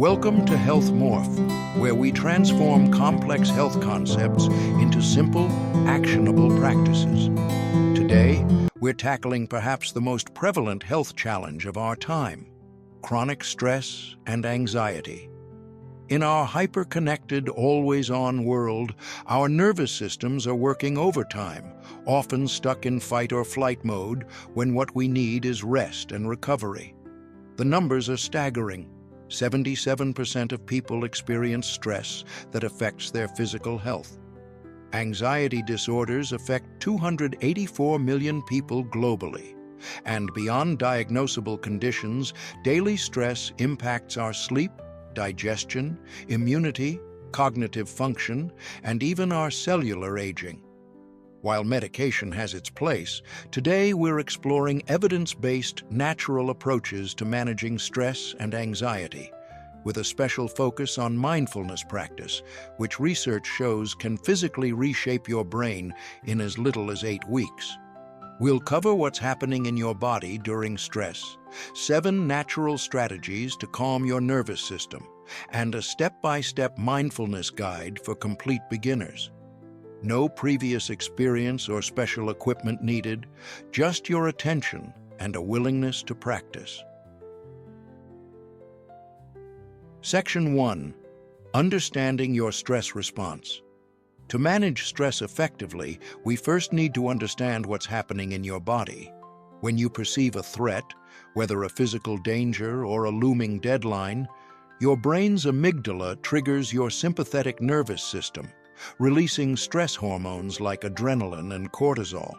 Welcome to Health Morph, where we transform complex health concepts into simple, actionable practices. Today, we're tackling perhaps the most prevalent health challenge of our time: chronic stress and anxiety. In our hyper-connected, always-on world, our nervous systems are working overtime, often stuck in fight or flight mode when what we need is rest and recovery. The numbers are staggering. 77% of people experience stress that affects their physical health. Anxiety disorders affect 284 million people globally. And beyond diagnosable conditions, daily stress impacts our sleep, digestion, immunity, cognitive function, and even our cellular aging. While medication has its place, today we're exploring evidence-based, natural approaches to managing stress and anxiety, with a special focus on mindfulness practice, which research shows can physically reshape your brain in as little as 8 weeks. We'll cover what's happening in your body during stress, 7 natural strategies to calm your nervous system, and a step-by-step mindfulness guide for complete beginners. No previous experience or special equipment needed, just your attention and a willingness to practice. Section 1. Understanding your stress response. To manage stress effectively, we first need to understand what's happening in your body. When you perceive a threat, whether a physical danger or a looming deadline, your brain's amygdala triggers your sympathetic nervous system, releasing stress hormones like adrenaline and cortisol.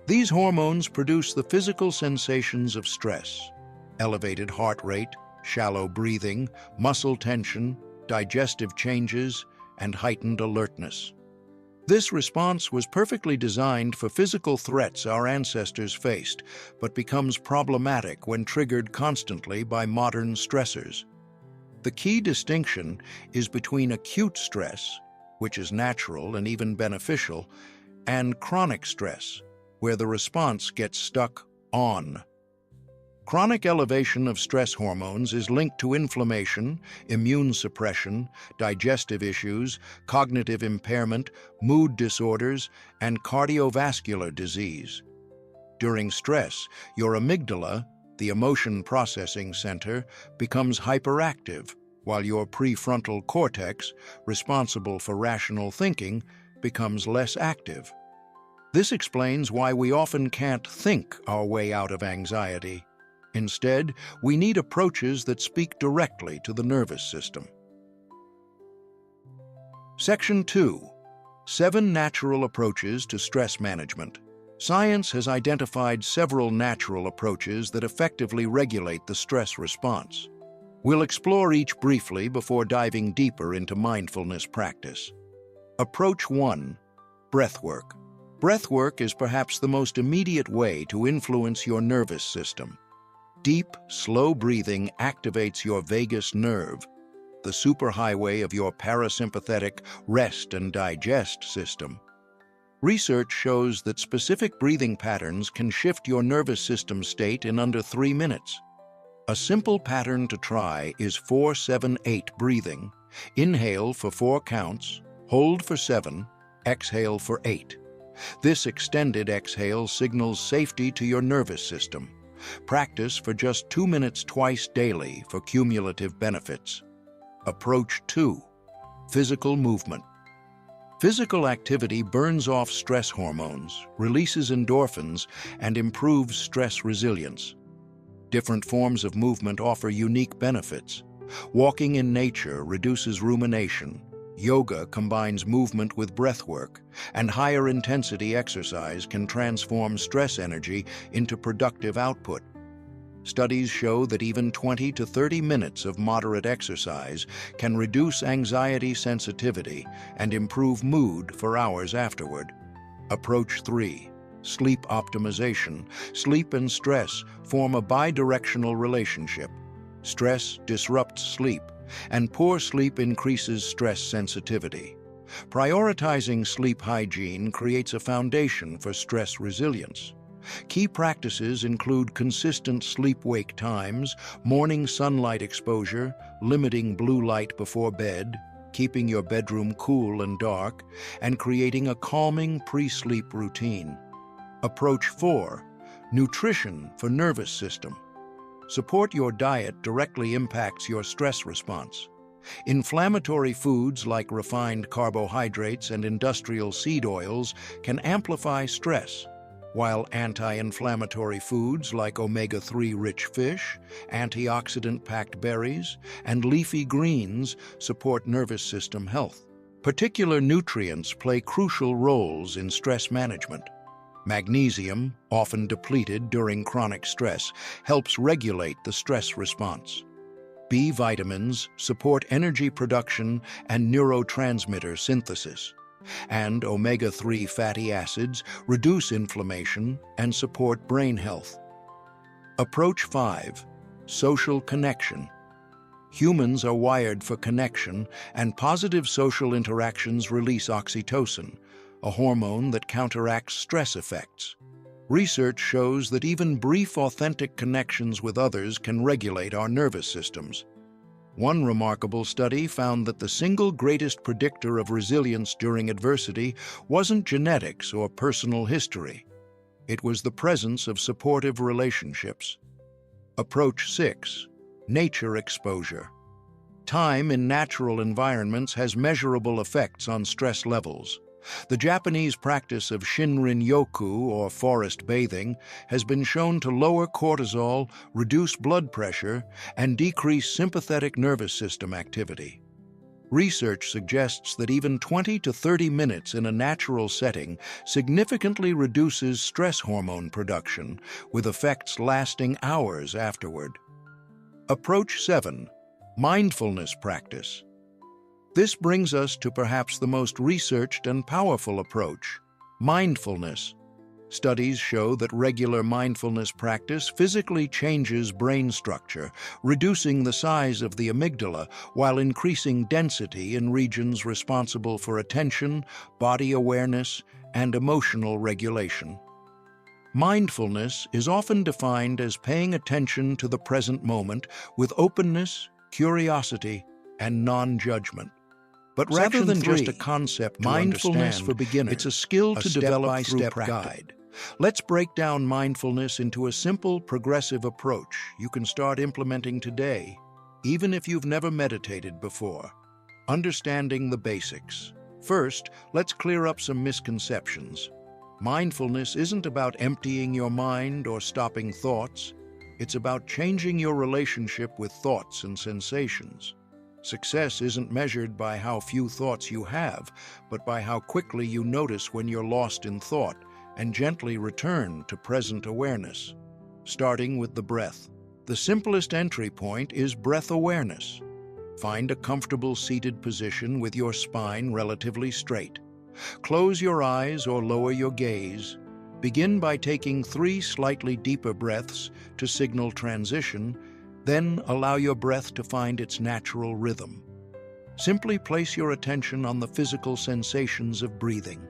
These hormones produce the physical sensations of stress: elevated heart rate, shallow breathing, muscle tension, digestive changes, and heightened alertness. This response was perfectly designed for physical threats our ancestors faced, but becomes problematic when triggered constantly by modern stressors. The key distinction is between acute stress, which is natural and even beneficial, and chronic stress, where the response gets stuck on. Chronic elevation of stress hormones is linked to inflammation, immune suppression, digestive issues, cognitive impairment, mood disorders, and cardiovascular disease. During stress, your amygdala, the emotion processing center, becomes hyperactive, while your prefrontal cortex, responsible for rational thinking, becomes less active. This explains why we often can't think our way out of anxiety. Instead, we need approaches that speak directly to the nervous system. Section 2. 7 natural approaches to stress management. Science has identified several natural approaches that effectively regulate the stress response. We'll explore each briefly before diving deeper into mindfulness practice. Approach 1. Breathwork. Breathwork is perhaps the most immediate way to influence your nervous system. Deep, slow breathing activates your vagus nerve, the superhighway of your parasympathetic rest and digest system. Research shows that specific breathing patterns can shift your nervous system state in under 3 minutes. A simple pattern to try is 4-7-8 breathing. Inhale for 4 counts, hold for 7, exhale for 8. This extended exhale signals safety to your nervous system. Practice for just 2 minutes twice daily for cumulative benefits. Approach 2. Physical movement. Physical activity burns off stress hormones, releases endorphins, and improves stress resilience. Different forms of movement offer unique benefits. Walking in nature reduces rumination. Yoga combines movement with breathwork, and higher intensity exercise can transform stress energy into productive output. Studies show that even 20 to 30 minutes of moderate exercise can reduce anxiety sensitivity and improve mood for hours afterward. Approach 3. Sleep optimization. Sleep and stress form a bidirectional relationship. Stress disrupts sleep, and poor sleep increases stress sensitivity. Prioritizing sleep hygiene creates a foundation for stress resilience. Key practices include consistent sleep-wake times, morning sunlight exposure, limiting blue light before bed, keeping your bedroom cool and dark, and creating a calming pre-sleep routine. Approach 4. Nutrition for nervous system. Support your diet directly impacts your stress response. Inflammatory foods like refined carbohydrates and industrial seed oils can amplify stress, while anti-inflammatory foods like omega-3 rich fish, antioxidant-packed berries, and leafy greens support nervous system health. Particular nutrients play crucial roles in stress management. Magnesium, often depleted during chronic stress, helps regulate the stress response. B vitamins support energy production and neurotransmitter synthesis, and omega-3 fatty acids reduce inflammation and support brain health. Approach 5. Social connection. Humans are wired for connection, and positive social interactions release oxytocin, a hormone that counteracts stress effects. Research shows that even brief, authentic connections with others can regulate our nervous systems. One remarkable study found that the single greatest predictor of resilience during adversity wasn't genetics or personal history. It was the presence of supportive relationships. Approach 6. Nature exposure. Time in natural environments has measurable effects on stress levels. The Japanese practice of Shinrin-yoku, or forest bathing, has been shown to lower cortisol, reduce blood pressure, and decrease sympathetic nervous system activity. Research suggests that even 20 to 30 minutes in a natural setting significantly reduces stress hormone production, with effects lasting hours afterward. Approach 7. Mindfulness practice. This brings us to perhaps the most researched and powerful approach, mindfulness. Studies show that regular mindfulness practice physically changes brain structure, reducing the size of the amygdala while increasing density in regions responsible for attention, body awareness, and emotional regulation. Mindfulness is often defined as paying attention to the present moment with openness, curiosity, and non-judgment. But rather than just a concept to mindfulness for beginners, it's a skill to develop through practice. Guide. Let's break down mindfulness into a simple, progressive approach you can start implementing today, even if you've never meditated before. Understanding the basics. First, let's clear up some misconceptions. Mindfulness isn't about emptying your mind or stopping thoughts. It's about changing your relationship with thoughts and sensations. Success isn't measured by how few thoughts you have, but by how quickly you notice when you're lost in thought and gently return to present awareness. Starting with the breath. The simplest entry point is breath awareness. Find a comfortable seated position with your spine relatively straight. Close your eyes or lower your gaze. Begin by taking 3 slightly deeper breaths to signal transition. Then allow your breath to find its natural rhythm. Simply place your attention on the physical sensations of breathing,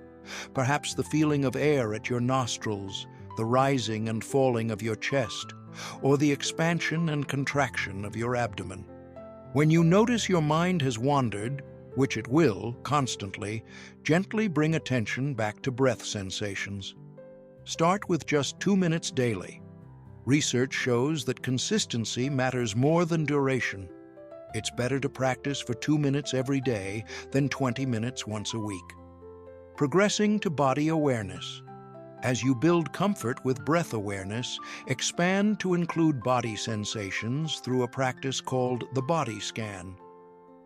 perhaps the feeling of air at your nostrils, the rising and falling of your chest, or the expansion and contraction of your abdomen. When you notice your mind has wandered, which it will constantly, gently bring attention back to breath sensations. Start with just 2 minutes daily. Research shows that consistency matters more than duration. It's better to practice for 2 minutes every day than 20 minutes once a week. Progressing to body awareness. As you build comfort with breath awareness, expand to include body sensations through a practice called the body scan.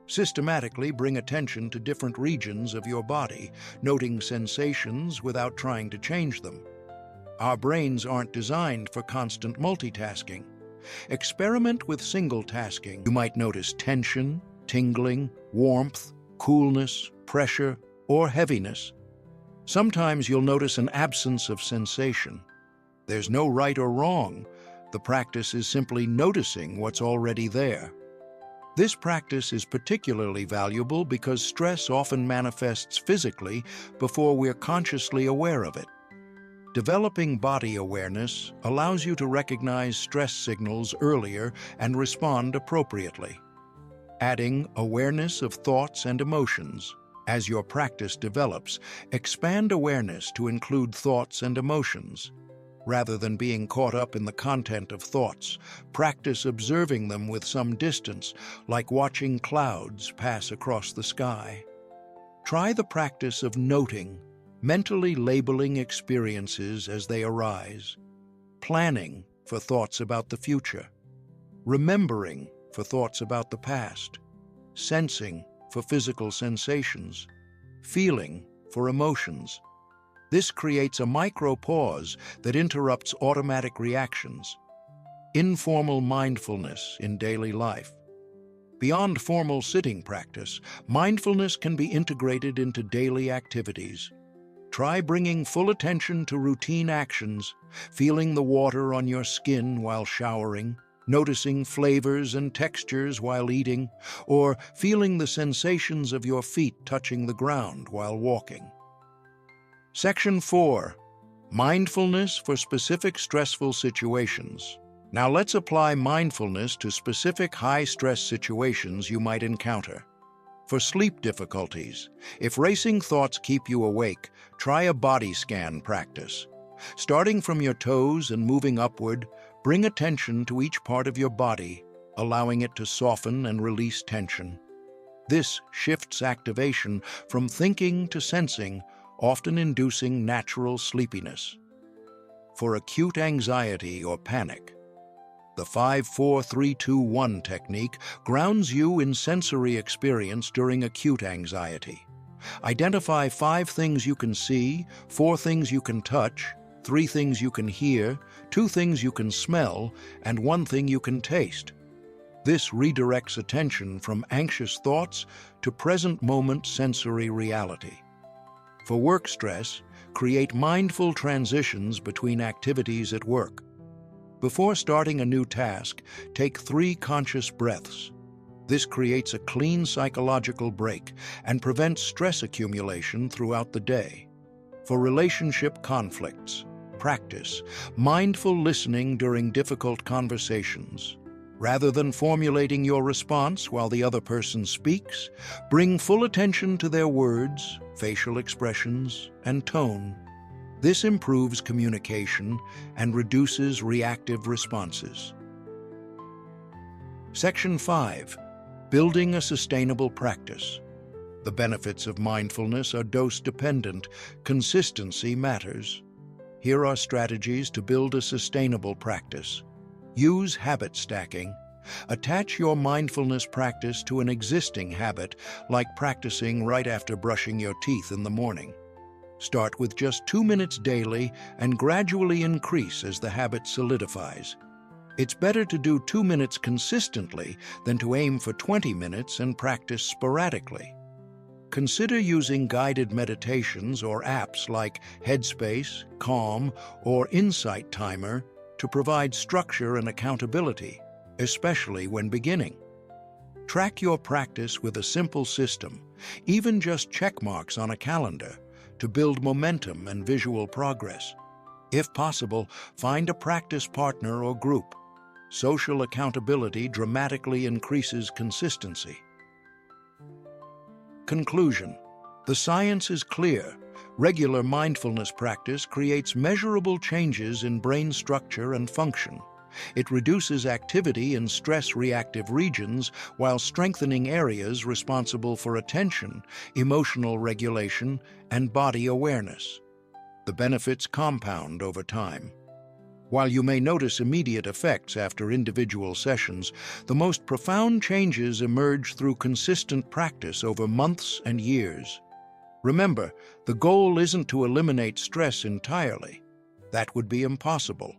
Systematically bring attention to different regions of your body, noting sensations without trying to change them. Our brains aren't designed for constant multitasking. Experiment with single tasking. You might notice tension, tingling, warmth, coolness, pressure, or heaviness. Sometimes you'll notice an absence of sensation. There's no right or wrong. The practice is simply noticing what's already there. This practice is particularly valuable because stress often manifests physically before we're consciously aware of it. Developing body awareness allows you to recognize stress signals earlier and respond appropriately. Adding awareness of thoughts and emotions. As your practice develops, expand awareness to include thoughts and emotions. Rather than being caught up in the content of thoughts, practice observing them with some distance, like watching clouds pass across the sky. Try the practice of noting, mentally labeling experiences as they arise, planning for thoughts about the future, remembering for thoughts about the past, sensing for physical sensations, feeling for emotions. This creates a micro-pause that interrupts automatic reactions. Informal mindfulness in daily life. Beyond formal sitting practice, mindfulness can be integrated into daily activities. Try bringing full attention to routine actions, feeling the water on your skin while showering, noticing flavors and textures while eating, or feeling the sensations of your feet touching the ground while walking. Section 4. Mindfulness for specific stressful situations. Now let's apply mindfulness to specific high-stress situations you might encounter. For sleep difficulties, if racing thoughts keep you awake, try a body scan practice. Starting from your toes and moving upward, bring attention to each part of your body, allowing it to soften and release tension. This shifts activation from thinking to sensing, often inducing natural sleepiness. For acute anxiety or panic, the 5-4-3-2-1 technique grounds you in sensory experience during acute anxiety. Identify 5 things you can see, 4 things you can touch, 3 things you can hear, 2 things you can smell, and 1 thing you can taste. This redirects attention from anxious thoughts to present-moment sensory reality. For work stress, create mindful transitions between activities at work. Before starting a new task, take 3 conscious breaths. This creates a clean psychological break and prevents stress accumulation throughout the day. For relationship conflicts, practice mindful listening during difficult conversations. Rather than formulating your response while the other person speaks, bring full attention to their words, facial expressions, and tone. This improves communication and reduces reactive responses. Section 5. Building a sustainable practice. The benefits of mindfulness are dose-dependent. Consistency matters. Here are strategies to build a sustainable practice. Use habit stacking. Attach your mindfulness practice to an existing habit, like practicing right after brushing your teeth in the morning. Start with just 2 minutes daily and gradually increase as the habit solidifies. It's better to do 2 minutes consistently than to aim for 20 minutes and practice sporadically. Consider using guided meditations or apps like Headspace, Calm, or Insight Timer to provide structure and accountability, especially when beginning. Track your practice with a simple system, even just check marks on a calendar, to build momentum and visual progress. If possible, find a practice partner or group. Social accountability dramatically increases consistency. Conclusion. The science is clear. Regular mindfulness practice creates measurable changes in brain structure and function. It reduces activity in stress-reactive regions while strengthening areas responsible for attention, emotional regulation, and body awareness. The benefits compound over time. While you may notice immediate effects after individual sessions, the most profound changes emerge through consistent practice over months and years. Remember, the goal isn't to eliminate stress entirely. That would be impossible.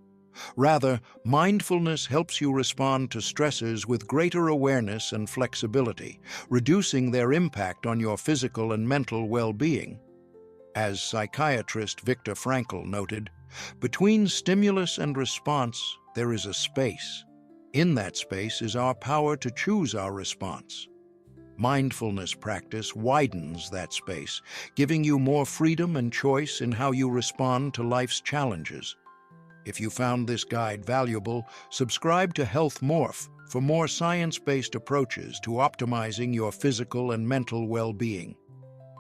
Rather, mindfulness helps you respond to stressors with greater awareness and flexibility, reducing their impact on your physical and mental well-being. As psychiatrist Viktor Frankl noted, between stimulus and response, there is a space. In that space is our power to choose our response. Mindfulness practice widens that space, giving you more freedom and choice in how you respond to life's challenges. If you found this guide valuable, subscribe to Health Morph for more science-based approaches to optimizing your physical and mental well-being.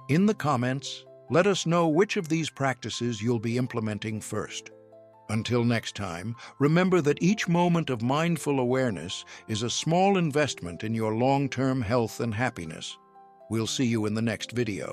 In the comments, let us know which of these practices you'll be implementing first. Until next time, remember that each moment of mindful awareness is a small investment in your long-term health and happiness. We'll see you in the next video.